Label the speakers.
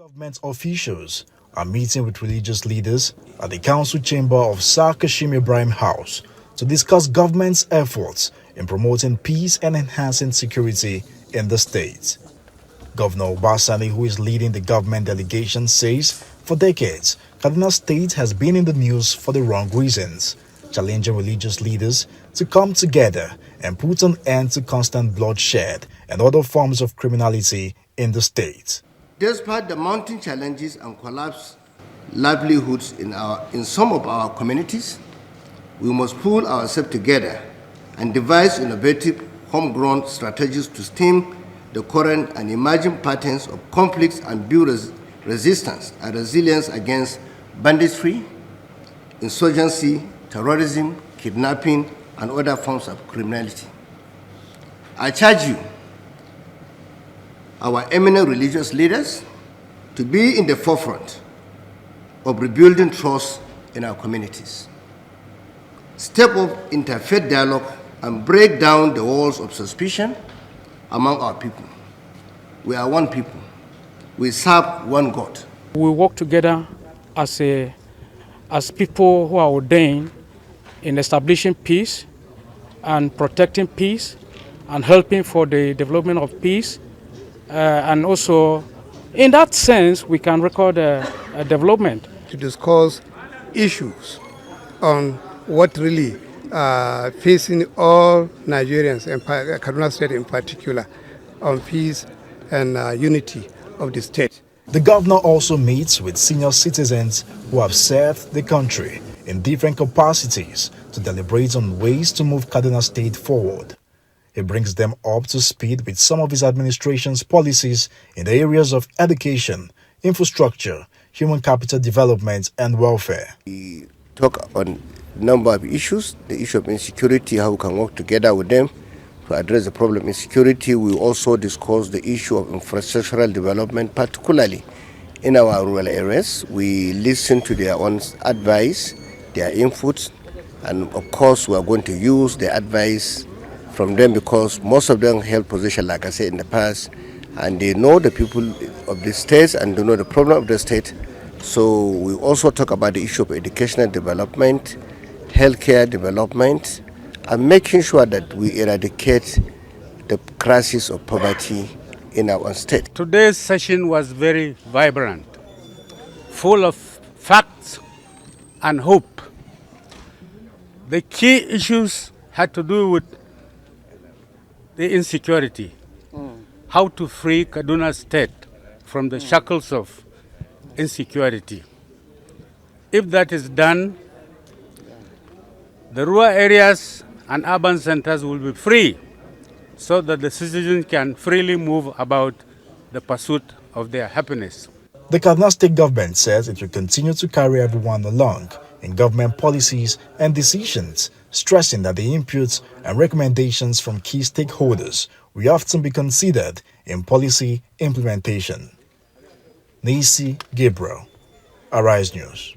Speaker 1: Government officials are meeting with religious leaders at the council chamber of Sir Kashim Ibrahim House to discuss government's efforts in promoting peace and enhancing security in the state. Governor Sani, who is leading the government delegation, says for decades, Kaduna State has been in the news for the wrong reasons, challenging religious leaders to come together and put an end to constant bloodshed and other forms of criminality in the state.
Speaker 2: Despite the mounting challenges and collapsed livelihoods in some of our communities, we must pull ourselves together and devise innovative, homegrown strategies to stem the current and emerging patterns of conflicts and build resistance and resilience against banditry, insurgency, terrorism, kidnapping, and other forms of criminality. I charge you, our eminent religious leaders, to be in the forefront of rebuilding trust in our communities. Step up interfaith dialogue and break down the walls of suspicion among our people. We are one people. We serve one God.
Speaker 3: We work together as people who are ordained in establishing peace and protecting peace and helping for the development of peace. And also, in that sense, we can record a development.
Speaker 4: To discuss issues on what really facing all Nigerians, and Kaduna State in particular, on peace and unity of the state.
Speaker 1: The governor also meets with senior citizens who have served the country in different capacities to deliberate on ways to move Kaduna State forward. He brings them up to speed with some of his administration's policies in the areas of education, infrastructure, human capital development, and welfare.
Speaker 2: We talk on a number of issues, the issue of insecurity, how we can work together with them to address the problem of insecurity. We also discuss the issue of infrastructural development, particularly in our rural areas. We listen to their own advice, their inputs, and of course we are going to use the advice from them because most of them held position, like I said in the past, and they know the people of the states and they know the problem of the state. So we also talk about the issue of educational development, healthcare development, and making sure that we eradicate the crisis of poverty in our state.
Speaker 5: Today's session was very vibrant, full of facts and hope. The key issues had to do with the insecurity, how to free Kaduna State from the shackles of insecurity. If that is done, the rural areas and urban centers will be free so that the citizens can freely move about the pursuit of their happiness.
Speaker 1: The Kaduna State government says it will continue to carry everyone along in government policies and decisions, stressing that the inputs and recommendations from key stakeholders will often be considered in policy implementation. Nisi Gabriel, Arise News.